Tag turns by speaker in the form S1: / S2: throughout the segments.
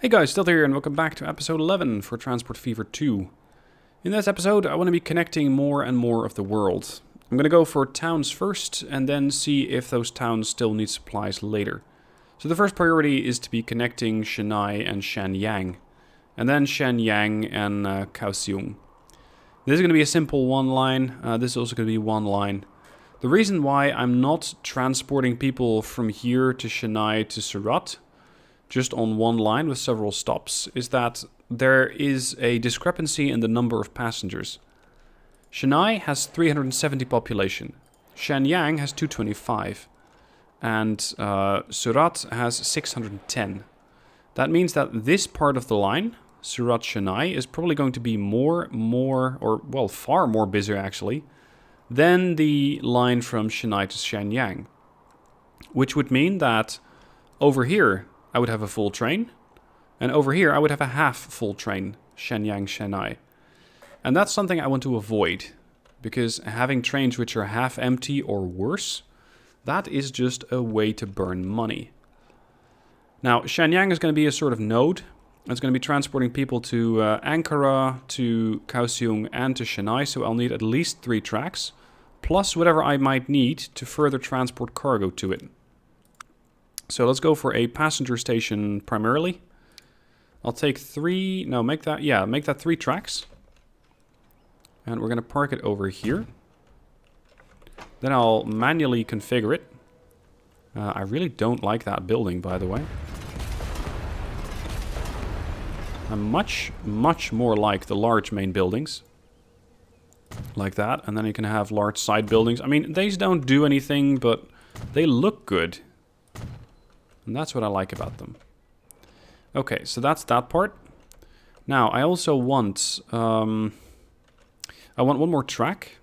S1: Hey guys, still here and welcome back to episode 11 for Transport Fever 2. In this episode I want to be connecting more and more of the world. I'm going to go for towns first and then see if those towns still need supplies later. So the first priority is to be connecting Chennai and Shenyang. And then Shenyang and Kaohsiung. This is going to be a simple one line. This is also going to be one line. The reason why I'm not transporting people from here to Chennai to Surat just on one line with several stops, is that there is a discrepancy in the number of passengers. Chennai has 370 population, Shenyang has 225, and Surat has 610. That means that this part of the line, Surat-Chennai, is probably going to be far more busy actually, than the line from Chennai to Shenyang. Which would mean that over here, I would have a full train, and over here I would have a half full train, Shenyang-Chennai. And that's something I want to avoid, because having trains which are half empty or worse, that is just a way to burn money. Now, Shenyang is going to be a sort of node. It's going to be transporting people to Ankara, to Kaohsiung, and to Chennai, so I'll need at least 3 tracks, plus whatever I might need to further transport cargo to it. So let's go for a passenger station primarily. I'll take 3, no, make that 3 tracks. And we're going to park it over here. Then I'll manually configure it. I really don't like that building, by the way. I'm much more like the large main buildings. Like that. And then you can have large side buildings. I mean, these don't do anything, but they look good. And that's what I like about them. Okay, so that's that part. Now, I also want... I want one more track.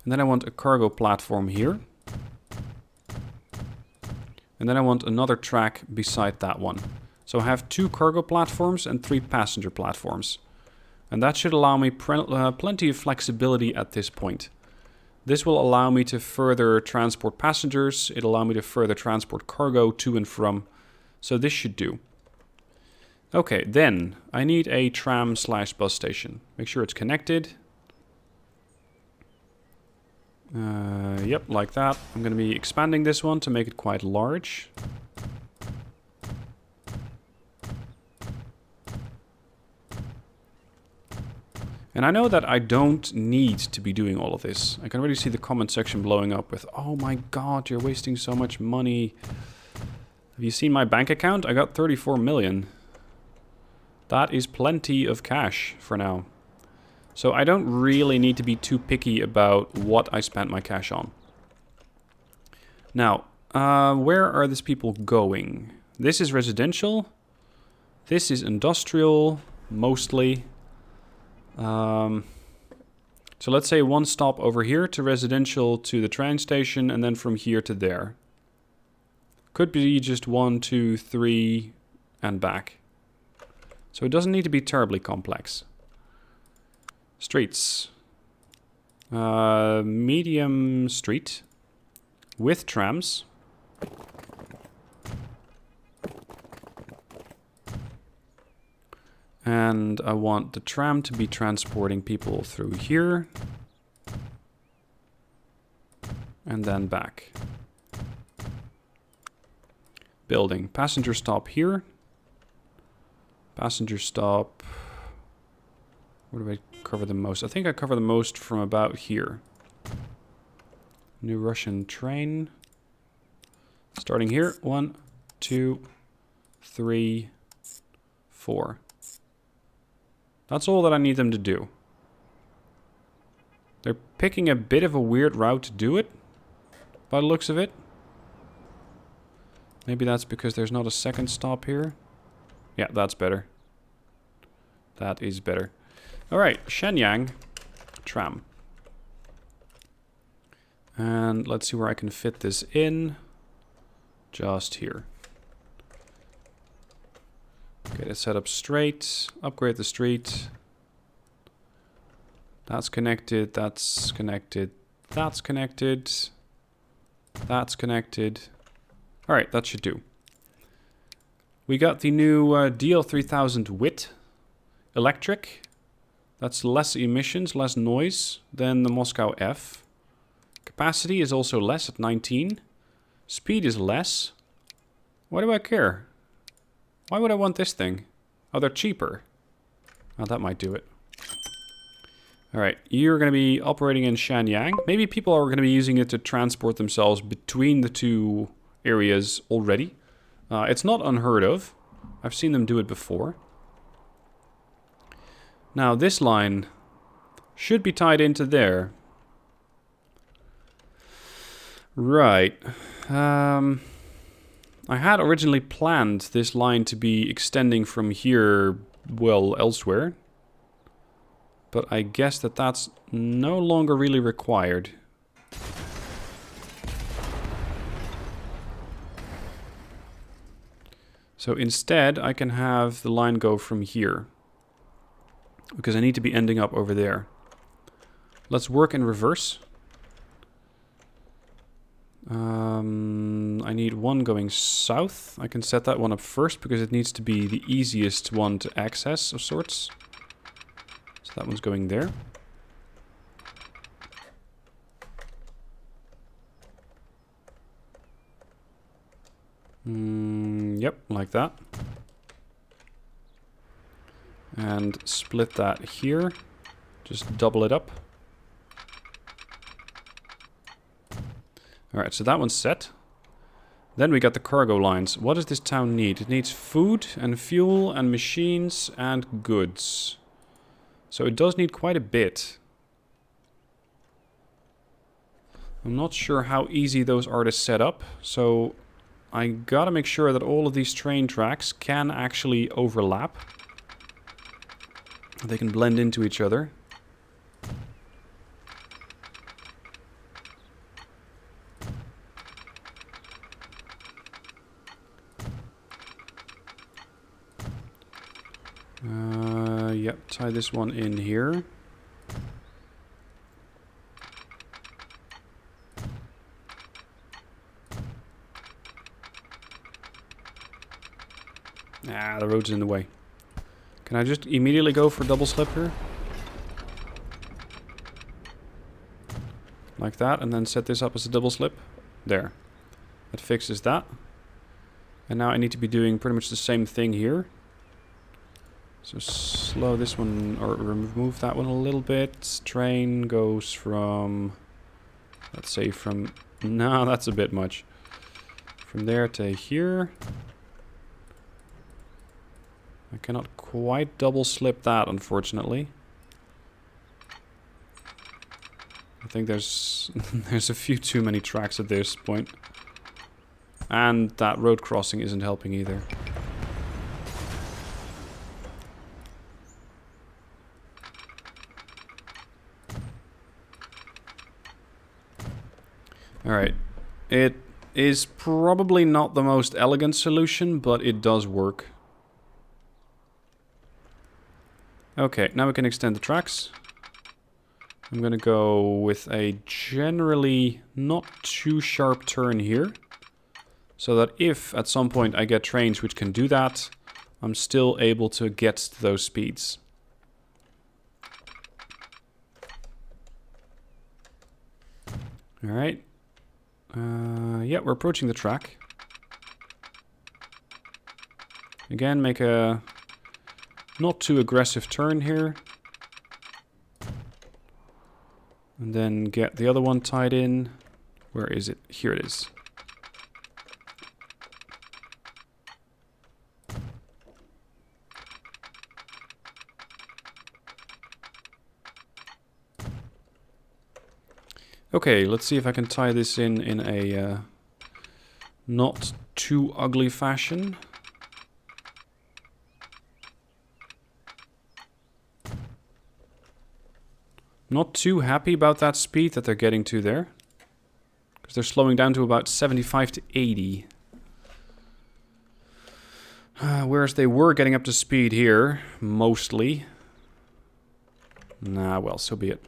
S1: And then I want a cargo platform here. And then I want another track beside that one. So I have 2 cargo platforms and 3 passenger platforms. And that should allow me plenty of flexibility at this point. This will allow me to further transport passengers. It'll allow me to further transport cargo to and from. So this should do. Okay, then I need a tram/bus station. Make sure it's connected. Yep, like that. I'm going to be expanding this one to make it quite large. And I know that I don't need to be doing all of this. I can already see the comment section blowing up with, oh my god, you're wasting so much money. Have you seen my bank account? I got 34 million. That is plenty of cash for now. So I don't really need to be too picky about what I spent my cash on. Now, where are these people going? This is residential. This is industrial, mostly. So let's say 1 stop over here to residential to the train station and then from here to there. Could be just 1, 2, 3 and back. So it doesn't need to be terribly complex. Streets. Medium street with trams. And I want the tram to be transporting people through here. And then back. Building. Passenger stop here. Passenger stop. Where do I cover the most? I think I cover the most from about here. New Russian train. Starting here. 1, 2, 3, 4. That's all that I need them to do. They're picking a bit of a weird route to do it, by the looks of it. Maybe that's because there's not a second stop here. Yeah, that's better. That is better. Alright, Shenyang tram. And let's see where I can fit this in. Just here. Get it set up straight, upgrade the street. That's connected, that's connected, that's connected, that's connected, Alright, that should do. We got the new DL3000 WIT electric. That's less emissions, less noise than the Moscow F. Capacity is also less at 19. Speed is less. Why do I care? Why would I want this thing? Oh, they're cheaper. Oh, that might do it. Alright, you're going to be operating in Shenyang. Maybe people are going to be using it to transport themselves between the two areas already. It's not unheard of. I've seen them do it before. Now, this line should be tied into there. Right. I had originally planned this line to be extending from here, well, elsewhere. But I guess that that's no longer really required. So instead, I can have the line go from here. Because I need to be ending up over there. Let's work in reverse. I need one going south. I can set that one up first because it needs to be the easiest one to access of sorts. So that one's going there. Yep, like that. And split that here. Just double it up. Alright, so that one's set. Then we got the cargo lines. What does this town need? It needs food and fuel and machines and goods. So it does need quite a bit. I'm not sure how easy those are to set up. So I gotta make sure that all of these train tracks can actually overlap. They can blend into each other. Yep, tie this one in here. Ah, the road's in the way. Can I just immediately go for double slip here? Like that, and then set this up as a double slip. There. That fixes that. And now I need to be doing pretty much the same thing here. So slow this one, or remove that one a little bit. Train goes from, let's say from, no, that's a bit much. From there to here. I cannot quite double slip that, unfortunately. I think there's there's a few too many tracks at this point. And that road crossing isn't helping either. Alright. It is probably not the most elegant solution, but it does work. Okay, now we can extend the tracks. I'm gonna go with a generally not too sharp turn here. So that if at some point I get trains which can do that, I'm still able to get to those speeds. Alright. Yeah, we're approaching the track. Again, make a not too aggressive turn here. And then get the other one tied in. Where is it? Here it is. Okay, let's see if I can tie this in a not too ugly fashion. Not too happy about that speed that they're getting to there. Because they're slowing down to about 75 to 80. Whereas they were getting up to speed here, mostly. Nah, well, so be it.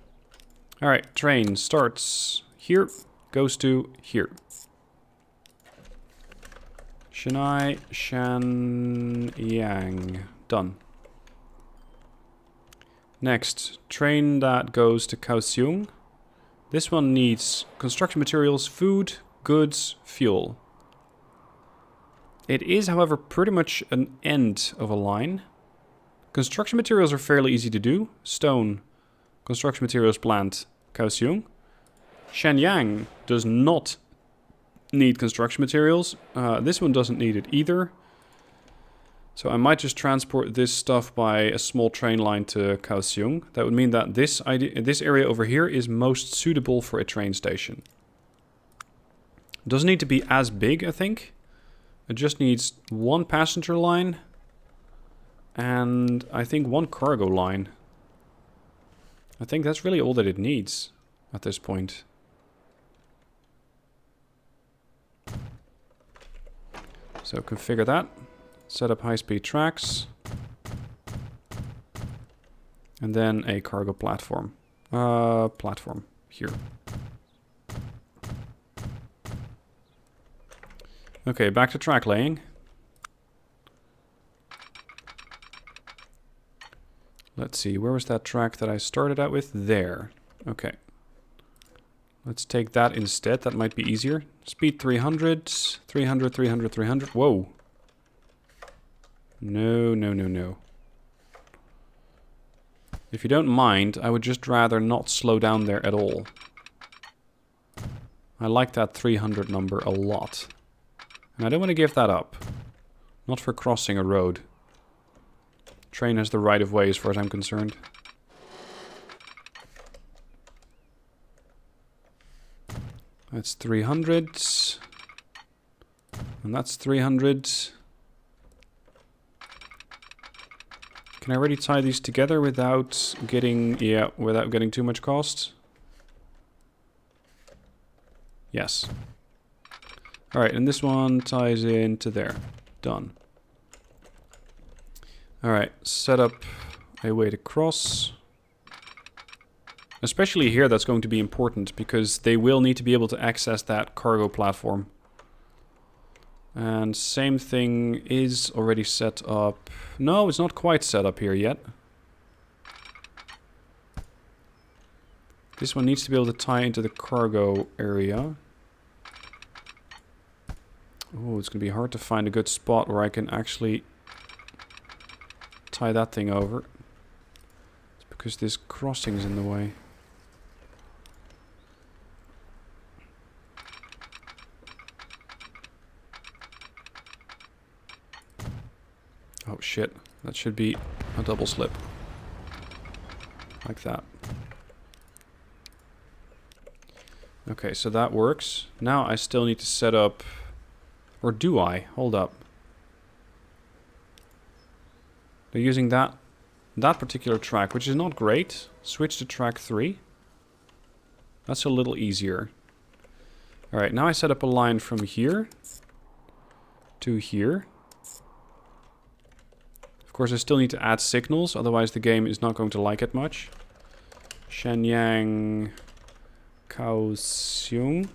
S1: Alright, train starts here, goes to here. Shanai, Shan, Yang. Done. Next, train that goes to Kaohsiung. This one needs construction materials, food, goods, fuel. It is, however, pretty much an end of a line. Construction materials are fairly easy to do. Stone, construction materials plant, Kaohsiung. Shenyang does not need construction materials. This one doesn't need it either. So I might just transport this stuff by a small train line to Kaohsiung. That would mean that this area over here is most suitable for a train station. Doesn't need to be as big, I think. It just needs one passenger line and I think one cargo line. I think that's really all that it needs at this point. So configure that. Set up high-speed tracks. And then a cargo platform. Platform here. Okay, back to track laying. Let's see, where was that track that I started out with? There. Okay. Let's take that instead. That might be easier. Speed 300, 300, 300, 300. Whoa. No, no, no, no. If you don't mind, I would just rather not slow down there at all. I like that 300 number a lot. And I don't want to give that up. Not for crossing a road. Train has the right of way as far as I'm concerned. That's 300. And that's 300. Can I already tie these together without getting, without getting too much cost? Yes. Alright, and this one ties into there. Done. Alright, set up a way to cross. Especially here, that's going to be important, because they will need to be able to access that cargo platform. And same thing is already set up. No, it's not quite set up here yet. This one needs to be able to tie into the cargo area. Oh, it's going to be hard to find a good spot where I can actually tie that thing over. It's because this crossing is in the way. Oh shit, that should be a double slip. Like that. Okay, so that works. Now I still need to set up... Or do I? Hold up. They're using that particular track, which is not great. Switch to track 3. That's a little easier. Alright, now I set up a line from here to here. Of course, I still need to add signals, otherwise the game is not going to like it much. Shenyang Kaohsiung.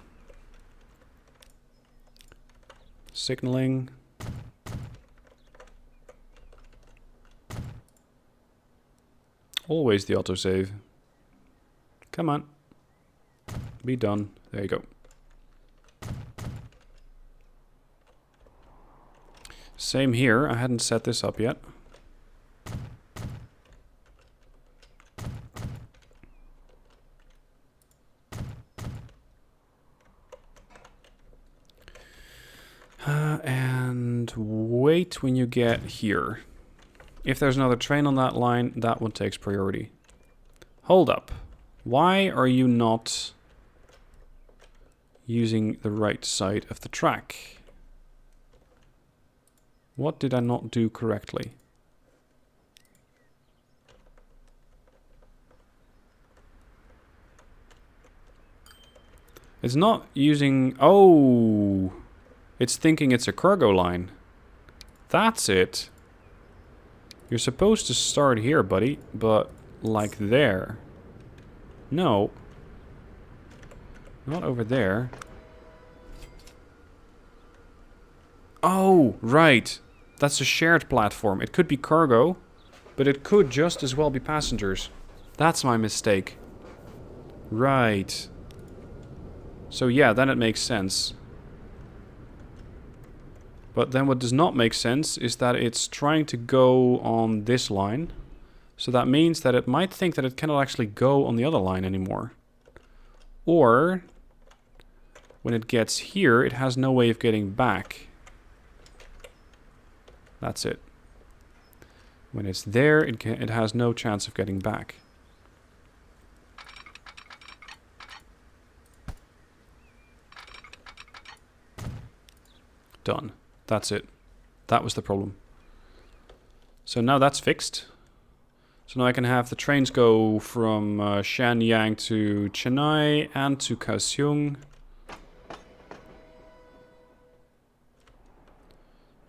S1: Signaling. Always the autosave. Come on. Be done. There you go. Same here. I hadn't set this up yet. And wait when you get here. If there's another train on that line, that one takes priority. Hold up. Why are you not using the right side of the track? What did I not do correctly? It's not using... Oh! It's thinking it's a cargo line. That's it. You're supposed to start here, buddy, but like there. No. Not over there. Oh, right. That's a shared platform. It could be cargo, but it could just as well be passengers. That's my mistake. Right. So yeah, then it makes sense. But then what does not make sense is that it's trying to go on this line. So that means that it might think that it cannot actually go on the other line anymore. Or, when it gets here, it has no way of getting back. That's it. When it's there, it has no chance of getting back. Done. That's it. That was the problem. So now that's fixed. So now I can have the trains go from Shenyang to Chennai and to Kaohsiung.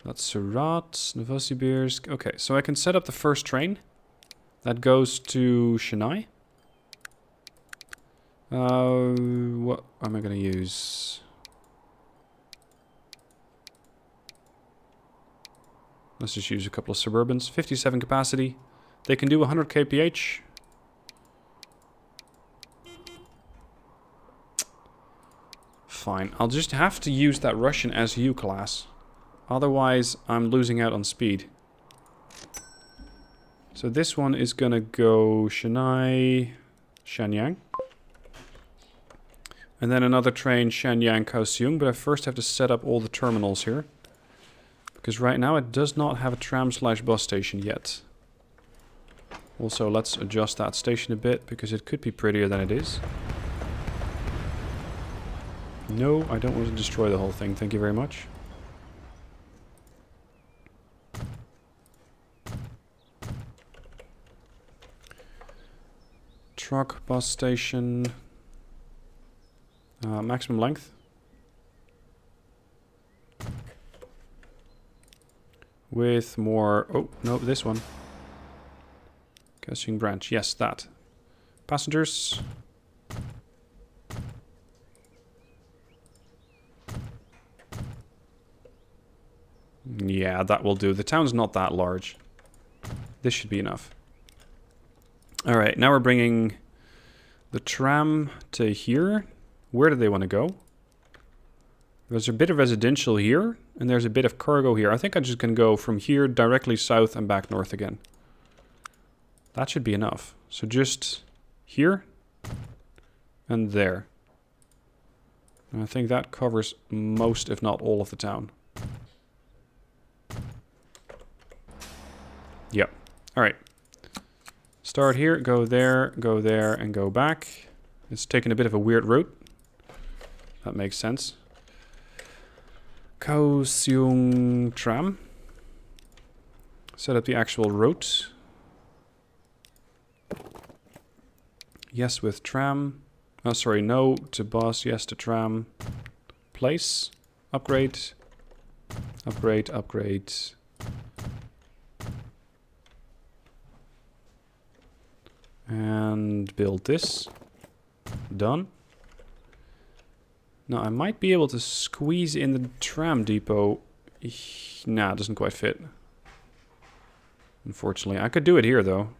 S1: That's Surat, Novosibirsk. Okay, so I can set up the first train. That goes to Chennai. What am I going to use? Let's just use a couple of Suburbans. 57 capacity. They can do 100 kph. Fine. I'll just have to use that Russian SU class. Otherwise, I'm losing out on speed. So this one is gonna go Chennai, Shenyang. And then another train, Shenyang, Kaohsiung. But I first have to set up all the terminals here. Because right now it does not have a tram/bus station yet. Also, let's adjust that station a bit, because it could be prettier than it is. No, I don't want to destroy the whole thing, thank you very much. Truck, bus station. Maximum length. With more... Oh, no, this one. Kaohsiung branch. Yes, that. Passengers. Yeah, that will do. The town's not that large. This should be enough. Alright, now we're bringing the tram to here. Where do they want to go? There's a bit of residential here, and there's a bit of cargo here. I think I just can go from here directly south and back north again. That should be enough. So just here and there. And I think that covers most, if not all, of the town. Yep. Alright. Start here, go there, and go back. It's taken a bit of a weird route. That makes sense. Kaohsiung tram. Set up the actual route. Yes with tram. Oh, sorry, no to bus, yes to tram. Place. Upgrade. Upgrade, upgrade. And build this. Done. Now I might be able to squeeze in the tram depot. Nah, it doesn't quite fit. Unfortunately. I could do it here though.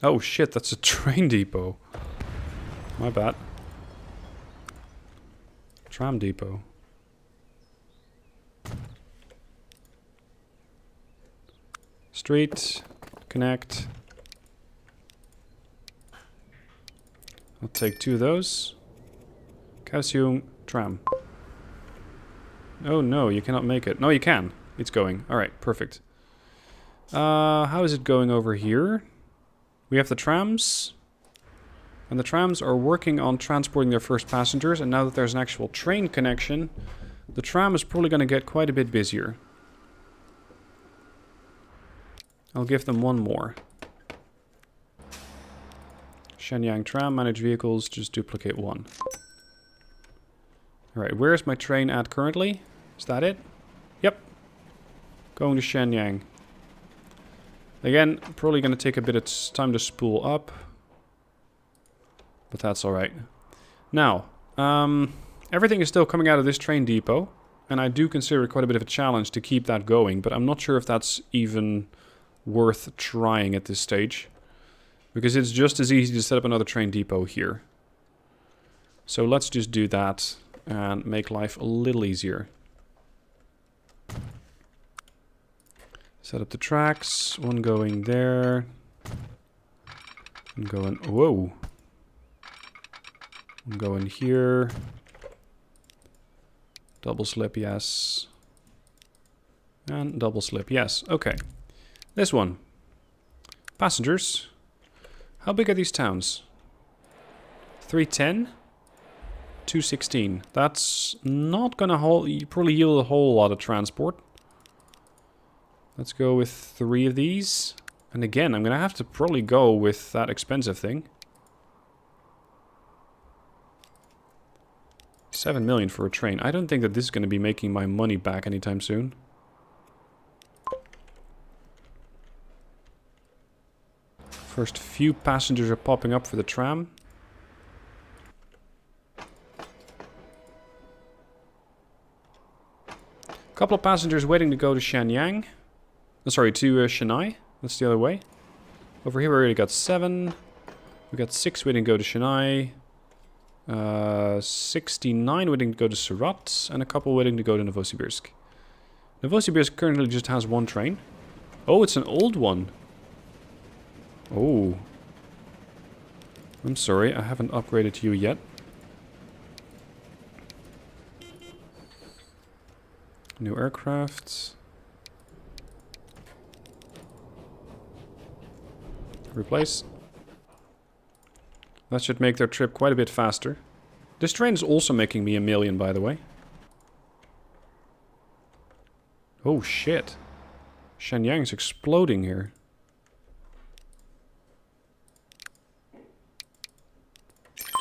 S1: Oh shit, that's a train depot. My bad. Tram depot. Street. Connect. I'll take 2 of those. Kaohsiung tram. Oh no, you cannot make it. No, you can. It's going. Alright, perfect. How is it going over here? We have the trams. And the trams are working on transporting their first passengers. And now that there's an actual train connection, the tram is probably going to get quite a bit busier. I'll give them 1 more. Shenyang tram, manage vehicles, just duplicate 1. Alright, where's my train at currently? Is that it? Yep. Going to Shenyang. Again, probably going to take a bit of time to spool up. But that's alright. Now, Everything is still coming out of this train depot. And I do consider it quite a bit of a challenge to keep that going. But I'm not sure if that's even worth trying at this stage. Because it's just as easy to set up another train depot here. So let's just do that and make life a little easier. Set up the tracks. One going there. One going... Whoa. One going here. Double slip, yes. And double slip, yes. Okay. This one. Passengers. How big are these towns? 310? 216. That's not gonna probably yield a whole lot of transport. Let's go with 3 of these. And again, I'm gonna have to probably go with that expensive thing. 7 million for a train. I don't think that this is going to be making my money back anytime soon. First few passengers are popping up for the tram. A couple of passengers waiting to go to Shenyang. Oh, sorry, to Chennai. That's the other way. Over here we already got 7. We got 6 waiting to go to Chennai. 69 waiting to go to Surat, and a couple waiting to go to Novosibirsk. Novosibirsk currently just has 1 train. Oh, it's an old one. Oh. I'm sorry, I haven't upgraded you yet. New aircraft. Replace. That should make their trip quite a bit faster. This train is also making me 1 million, by the way. Oh shit. Shenyang's exploding here.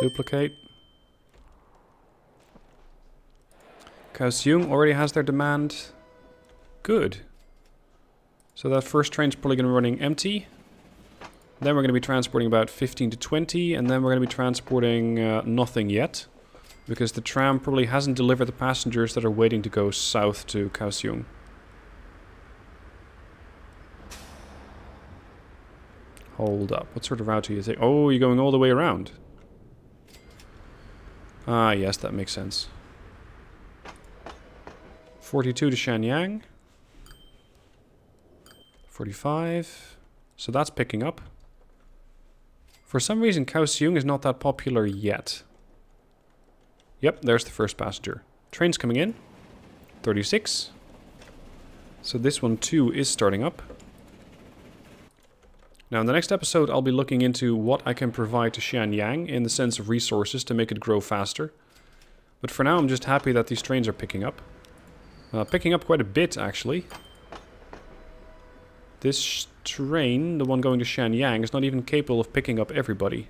S1: Duplicate. Kaohsiung already has their demand. Good. So that first train's probably going to be running empty. Then we're going to be transporting about 15 to 20, and then we're going to be transporting nothing yet. Because the tram probably hasn't delivered the passengers that are waiting to go south to Kaohsiung. Hold up. What sort of route are you taking? Oh, you're going all the way around. Ah, yes, that makes sense. 42 to Shenyang. 45. So that's picking up. For some reason, Kaohsiung is not that popular yet. Yep, there's the first passenger. Train's coming in. 36. So this one too is starting up. Now in the next episode I'll be looking into what I can provide to Shenyang in the sense of resources to make it grow faster. But for now I'm just happy that these trains are picking up. Picking up quite a bit actually. This train, the one going to Shenyang, is not even capable of picking up everybody.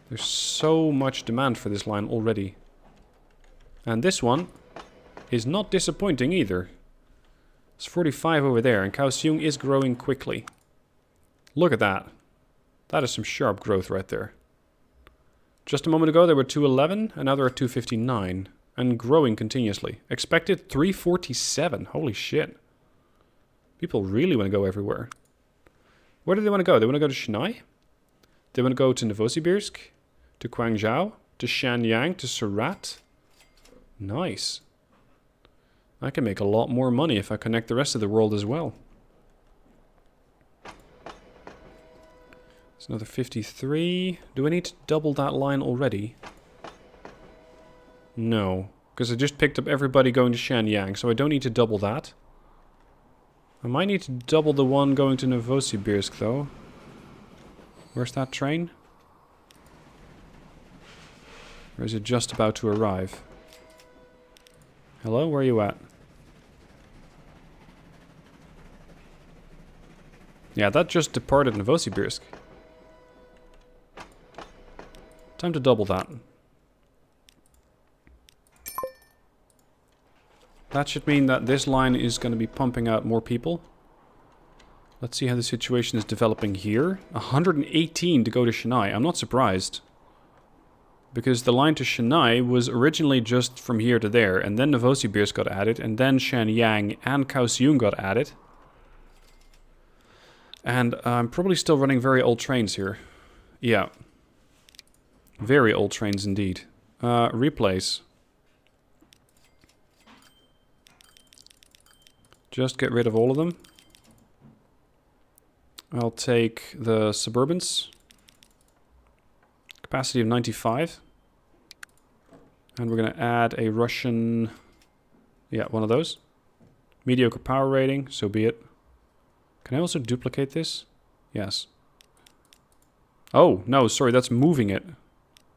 S1: There's so much demand for this line already. And this one is not disappointing either. It's 45 over there, and Kaohsiung is growing quickly. Look at that. That is some sharp growth right there. Just a moment ago they were 211, and now they're at 259. And growing continuously. Expected 347. Holy shit. People really want to go everywhere. Where do they want to go? They want to go to Chennai? They want to go to Novosibirsk? To Guangzhou? To Shenyang? To Surat? Nice. I can make a lot more money if I connect the rest of the world as well. It's another 53. Do I need to double that line already? No. Because I just picked up everybody going to Shenyang, so I don't need to double that. I might need to double the one going to Novosibirsk though. Where's that train? Or is it just about to arrive? Hello, where are you at? Yeah, that just departed Novosibirsk. Time to double that. That should mean that this line is going to be pumping out more people. Let's see how the situation is developing here. 118 to go to Chennai. I'm not surprised. Because the line to Chennai was originally just from here to there, and then Novosibirsk got added, and then Shenyang and Kaohsiung got added. And I'm probably still running very old trains here. Yeah. Very old trains indeed. Replace. Just get rid of all of them. I'll take the Suburbans. Capacity of 95. And we're going to add a Russian... Yeah, one of those. Mediocre power rating, so be it. Can I also duplicate this? Yes. Oh, no, sorry, that's moving it.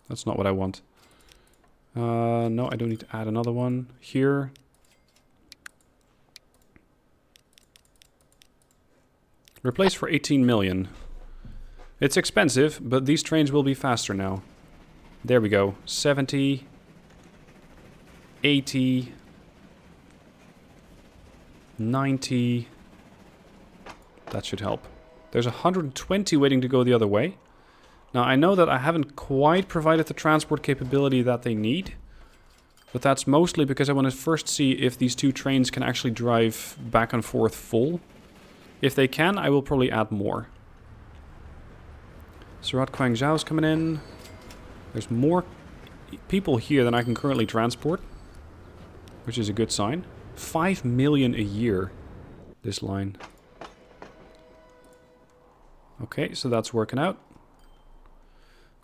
S1: That's not what I want. No, I don't need to add another one here. Replace for 18 million. It's expensive, but these trains will be faster now. There we go. 70, 80, 90. That should help. There's 120 waiting to go the other way. Now, I know that I haven't quite provided the transport capability that they need. But that's mostly because I want to first see if these two trains can actually drive back and forth full. If they can, I will probably add more. Surat Guangzhou's coming in. There's more people here than I can currently transport, which is a good sign. 5 million a year, this line. Okay, so that's working out.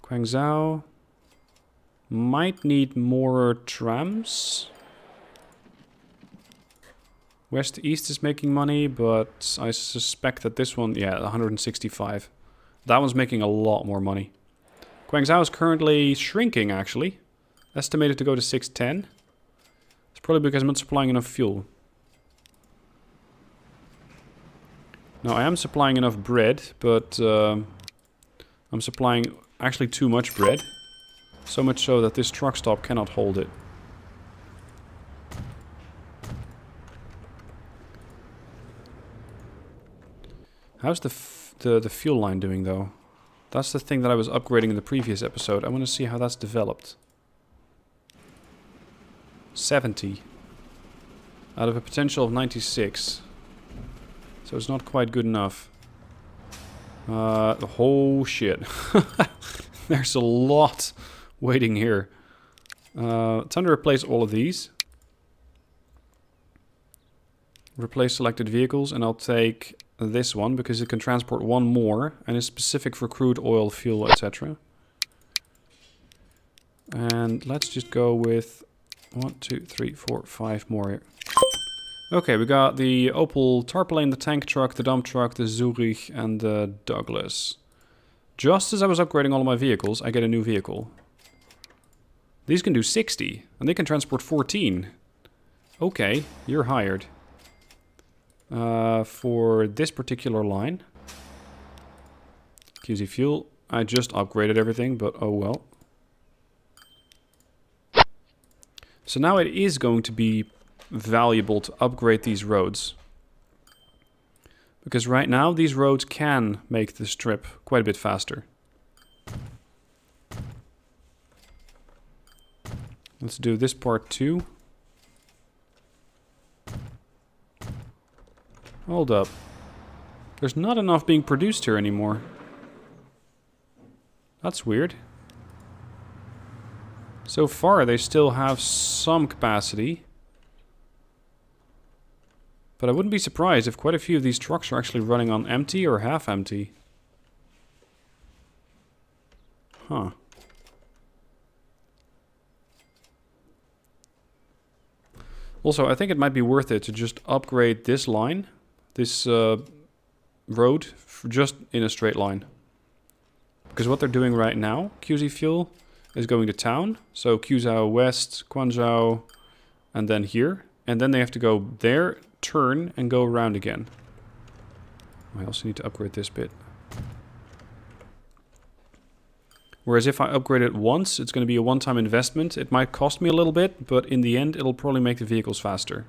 S1: Guangzhou might need more trams. West to East is making money, but I suspect that this one, yeah, 165. That one's making a lot more money. Guangzhou is currently shrinking, actually. Estimated to go to 610. It's probably because I'm not supplying enough fuel. Now, I am supplying enough bread, but I'm supplying actually too much bread. So much so that this truck stop cannot hold it. How's the fuel line doing, though? That's the thing that I was upgrading in the previous episode. I want to see how that's developed. 70. Out of a potential of 96. So it's not quite good enough. Oh, shit. There's a lot waiting here. Time to replace all of these. Replace selected vehicles, and I'll take this one because it can transport one more and is specific for crude oil, fuel, etc. And let's just go with 1, 2, 3, 4, 5 more here. Okay, we got the Opel Tarpaulin, the tank truck, the dump truck, the Zurich, and the Douglas. Just as I was upgrading all of my vehicles, I get a new vehicle. These can do 60, and they can transport 14. Okay, you're hired. For this particular line. QZ Fuel. I just upgraded everything, but oh well. So now it is going to be valuable to upgrade these roads. Because right now, these roads can make this trip quite a bit faster. Let's do this part too. Hold up. There's not enough being produced here anymore. That's weird. So far, they still have some capacity. But I wouldn't be surprised if quite a few of these trucks are actually running on empty or half empty. Huh. Also, I think it might be worth it to just upgrade this line. This road just in a straight line. Because what they're doing right now, QZ Fuel, is going to town. So Quzhou West, Guangzhou, and then here. And then they have to go there, turn, and go around again. I also need to upgrade this bit. Whereas if I upgrade it once, it's going to be a one-time investment. It might cost me a little bit, but in the end, it'll probably make the vehicles faster.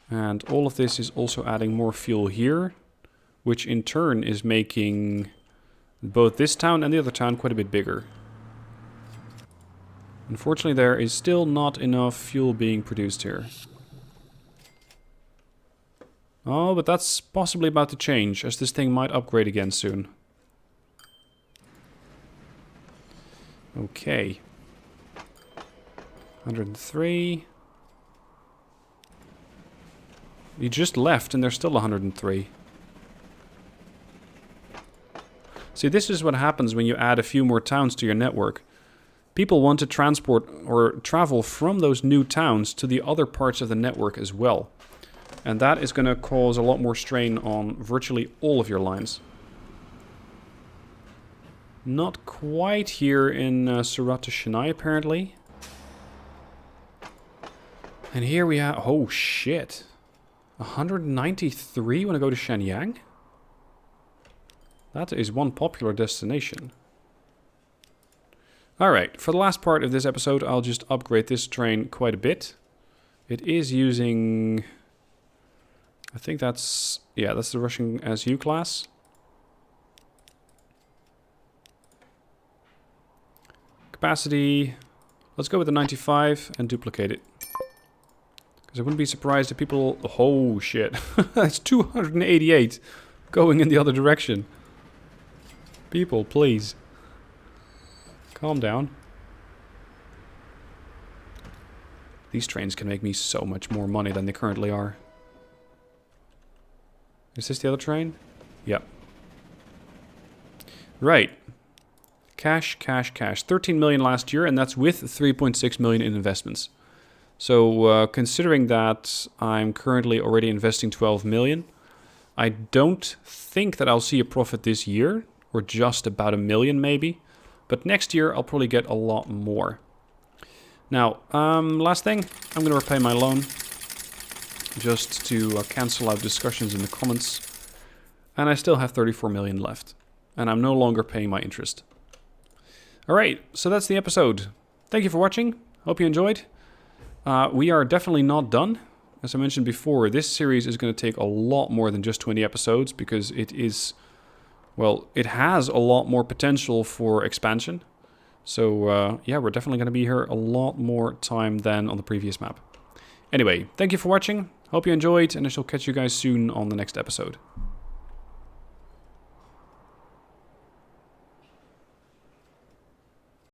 S1: And all of this is also adding more fuel here, which in turn is making Both this town and the other town quite a bit bigger. Unfortunately, there is still not enough fuel being produced here. Oh, but that's possibly about to change, as this thing might upgrade again soon. Okay. 103. You just left and there's still 103. See, this is what happens when you add a few more towns to your network. People want to transport or travel from those new towns to the other parts of the network as well. And that is going to cause a lot more strain on virtually all of your lines. Not quite here in Surat to Chennai, apparently. And here we have... Oh, shit. 193 when I go to Shenyang? That is one popular destination. Alright, for the last part of this episode, I'll just upgrade this train quite a bit. It is using... I think that's... Yeah, that's the Russian SU class. Capacity... Let's go with the 95 and duplicate it. Because I wouldn't be surprised if people... Oh, shit. That's 288 going in the other direction. People, please. Calm down. These trains can make me so much more money than they currently are. Is this the other train? Yep. Right. Cash, cash, cash. 13 million last year, and that's with 3.6 million in investments. So, considering that I'm currently already investing 12 million, I don't think that I'll see a profit this year, or just about 1 million maybe. But next year, I'll probably get a lot more. Now, last thing, I'm going to repay my loan. Just to cancel out discussions in the comments. And I still have 34 million left. And I'm no longer paying my interest. Alright, so that's the episode. Thank you for watching. Hope you enjoyed. We are definitely not done. As I mentioned before, this series is going to take a lot more than just 20 episodes. Because it is... Well, it has a lot more potential for expansion. So, yeah, we're definitely going to be here a lot more time than on the previous map. Anyway, thank you for watching. Hope you enjoyed, and I shall catch you guys soon on the next episode.